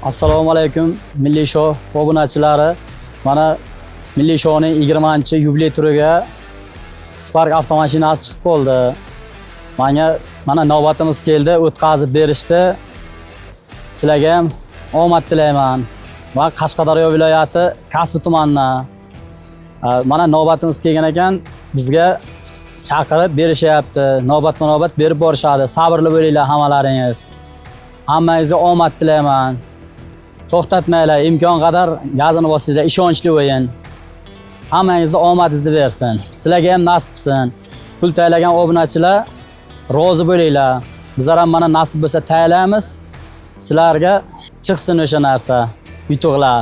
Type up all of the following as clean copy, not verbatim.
Assalomu alaykum Milliy show obunachilari. Mana Milliy showning 20-yubiley turiga Spark avtomashinasi chiqib qoldi. Mana navbatimiz keldi, o'tkazib berishdi. Sizlarga ham omad tilayman. Va Qashqadaryo viloyati Kasbi tumanidan mana navbatimiz kelgan ekan, bizga chaqirib berishyapti. Navbatma-navbat berib borishadi. Sabrli bo'linglar hammalaringiz. Hammangizga omad tilayman. To'xtatmanglar, imkon qadar gazini bosinglar, ishonchli bo'ling. Hammangizga omadingizni bersin. Sizlarga ham nasib qilsin. Pul taylagan obunachilar rozi bo'linglar. Bizlar ham mana nasib bo'lsa taylaymiz. Sizlarga chiqsin o'sha narsa, yutuqlar.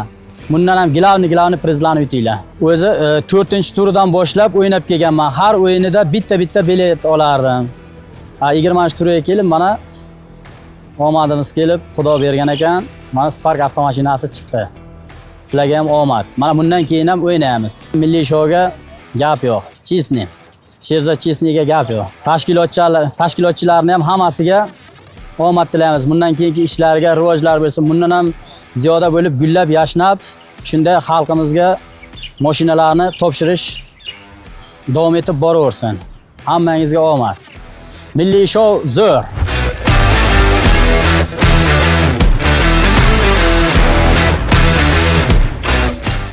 Bundan ham glavni prizlarni yutinglar. O'zi 4-turidan boshlab o'ynab kelganman. Har o'yinida bitta bilet olardim. 20-turiga kelib mana omadimiz kelib, Xudo bergan ekan, mana Spark avtomashinasi chiqdi. Sizlarga ham omad. Mana bundan keyin ham o'ynaymiz. Milliy shouga gap yo'q. Chisni. Sherzod Chisniga gap yo'q. Tashkilotchilarni ham hammasiga omad tilaymiz. Bundan keyingi ishlarga rivojlar bo'lsin. Bundan ham ziyoda bo'lib, gullab, yashnab, shunday xalqimizga mashinalarni topshirish davom etib boraversin. Hammangizga omad. Milliy show zo'r.